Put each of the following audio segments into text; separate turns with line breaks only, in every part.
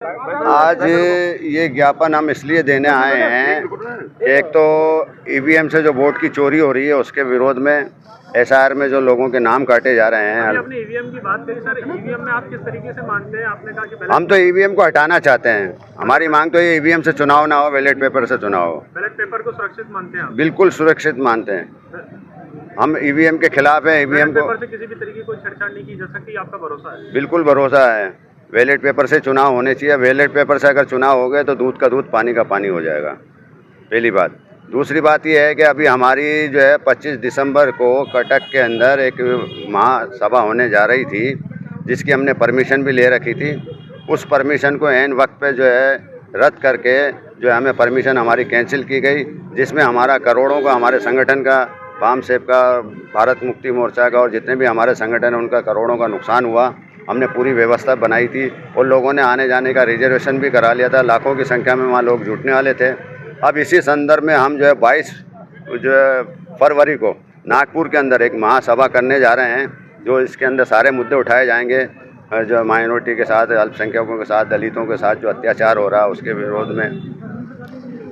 आज ये ज्ञापन हम इसलिए देने आए हैं कि एक तो ईवीएम से जो वोट की चोरी हो रही है उसके विरोध में एसआईआर में जो लोगों के नाम काटे जा रहे हैं।
आपने ईवीएम की बात करी सर, ईवीएम में आप किस तरीके से मानते हैं? आपने कहा कि
हम तो ईवीएम को हटाना चाहते हैं। हमारी मांग तो ये ईवीएम से चुनाव ना हो, बैलेट पेपर से चुनाव हो।
बैलेट पेपर को सुरक्षित मानते हैं आप?
बिल्कुल सुरक्षित मानते हैं। हम ईवीएम के खिलाफ हैं। ईवीएम को
से किसी भी तरीके कोई छेड़छाड़ नहीं की जा सकती, आपका भरोसा है?
बिल्कुल भरोसा है। बैलेट पेपर से चुनाव होने चाहिए। बैलेट पेपर से अगर चुनाव हो गए तो दूध का दूध पानी का पानी हो जाएगा, पहली बात। दूसरी बात यह है कि अभी हमारी जो है 25 दिसंबर को कटक के अंदर एक महासभा होने जा रही थी, जिसकी हमने परमिशन भी ले रखी थी। उस परमिशन को ऐन वक्त पे जो है रद्द करके जो है हमें परमिशन हमारी कैंसिल की गई, जिसमें हमारा करोड़ों का, हमारे संगठन का, वाम सेव का, भारत मुक्ति मोर्चा का और जितने भी हमारे संगठन हैं उनका करोड़ों का नुकसान हुआ। हमने पूरी व्यवस्था बनाई थी और लोगों ने आने जाने का रिजर्वेशन भी करा लिया था। लाखों की संख्या में वहाँ लोग जुटने वाले थे। अब इसी संदर्भ में हम जो है 22 फरवरी को नागपुर के अंदर एक महासभा करने जा रहे हैं, जो इसके अंदर सारे मुद्दे उठाए जाएंगे, जो माइनॉरिटी के साथ, अल्पसंख्यकों के साथ, दलितों के साथ जो अत्याचार हो रहा है उसके विरोध में,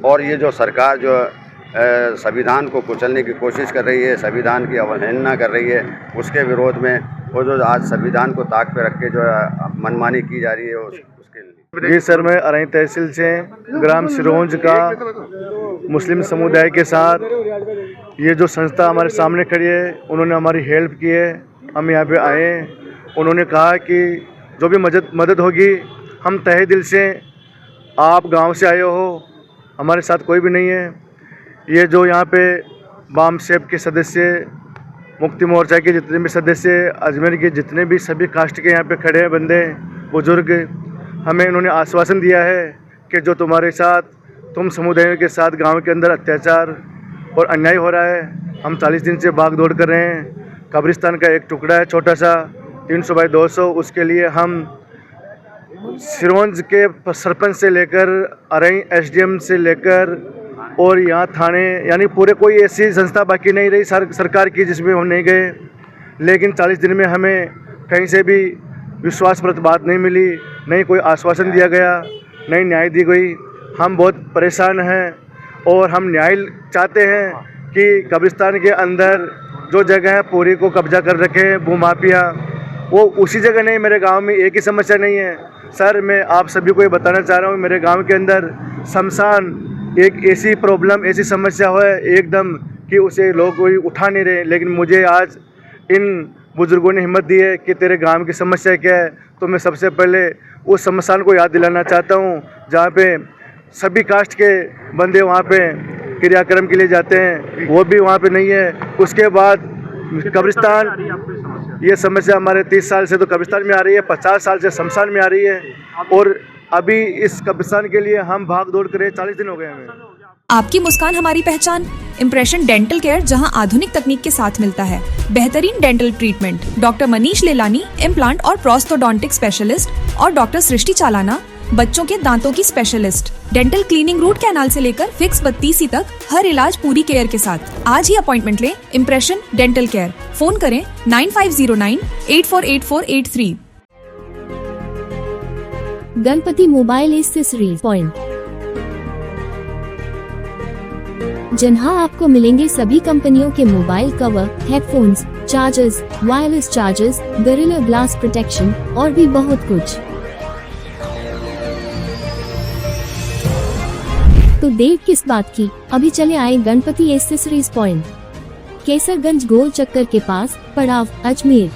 और ये जो सरकार जो संविधान को कुचलने की कोशिश कर रही है, संविधान की अवहेलना कर रही है, उसके विरोध में। वो जो आज संविधान को ताक पे रख के जो है मनमानी की जा रही है उसके लिए।
जी सर, मैं अरई तहसील से ग्राम सिरोंज का मुस्लिम समुदाय के साथ ये जो संस्था हमारे सामने खड़ी है, उन्होंने हमारी हेल्प की है। हम यहाँ पे आए, उन्होंने कहा कि जो भी मदद होगी हम तहे दिल से, आप गांव से आए हो, हमारे साथ कोई भी नहीं है। ये जो यहाँ पे वाम सेव के सदस्य, मुक्ति मोर्चा के जितने भी सदस्य, अजमेर के जितने भी सभी कास्ट के यहाँ पे खड़े हैं बंदे बुजुर्ग, हमें इन्होंने आश्वासन दिया है कि जो तुम्हारे साथ, तुम समुदायों के साथ गांव के अंदर अत्याचार और अन्याय हो रहा है, हम 40 दिन से भाग दौड़ कर रहे हैं। कब्रिस्तान का एक टुकड़ा है छोटा सा 300 बाई 200, उसके लिए हम सिरोंज के सरपंच से लेकर अरई एसडीएम से लेकर और यहाँ थाने, यानी पूरे कोई ऐसी संस्था बाकी नहीं रही सरकार की जिसमें हम नहीं गए। लेकिन 40 दिन में हमें कहीं से भी विश्वासप्रद बात नहीं मिली, नहीं कोई आश्वासन दिया गया, नहीं न्याय दी गई। हम बहुत परेशान हैं और हम न्याय चाहते हैं कि कब्रिस्तान के अंदर जो जगह है पूरी को कब्जा कर रखे हैं भूमाफिया, वो उसी जगह नहीं। मेरे गांव में एक ही समस्या नहीं है सर, मैं आप सभी को ये बताना चाह रहा हूँ, मेरे गांव के अंदर शमशान एक ऐसी प्रॉब्लम, ऐसी समस्या है एकदम कि उसे लोग कोई उठा नहीं रहे। लेकिन मुझे आज इन बुजुर्गों ने हिम्मत दी है कि तेरे गांव की समस्या क्या है, तो मैं सबसे पहले उस शमशान को याद दिलाना चाहता हूँ जहाँ पे सभी कास्ट के बंदे वहाँ पे क्रियाक्रम के लिए जाते हैं, वो भी वहाँ पे नहीं है। उसके बाद कब्रिस्तान, ये समस्या हमारे 30 साल से तो कब्रिस्तान में आ रही है, 50 साल से शमशान में आ रही है, और अभी इस कब्रिस्तान के लिए हम भाग दौड़ करे 40 दिन हो गए हमें।
आपकी मुस्कान हमारी पहचान। इम्प्रेशन डेंटल केयर, जहां आधुनिक तकनीक के साथ मिलता है बेहतरीन dental treatment. Doctor Manish Lalani, implant और प्रोस्थोडोंटिक स्पेशलिस्ट, और डॉक्टर सृष्टि चालाना, बच्चों के दांतों की specialist. Dental cleaning, root canal से लेकर फिक्स बत्तीसी तक हर इलाज पूरी केयर के साथ। आज ही अपॉइंटमेंट लें। Impression dental care. फोन करें 9509848483।
गणपति मोबाइल एक्सेसरीज पॉइंट, जहां आपको मिलेंगे सभी कंपनियों के mobile cover, headphones, chargers, wireless chargers, gorilla glass protection और भी बहुत कुछ। तो देर किस बात की, अभी चले आए गणपति एक्सेसरीज पॉइंट, केसरगंज गोल चक्कर के पास, पड़ाव, अजमेर।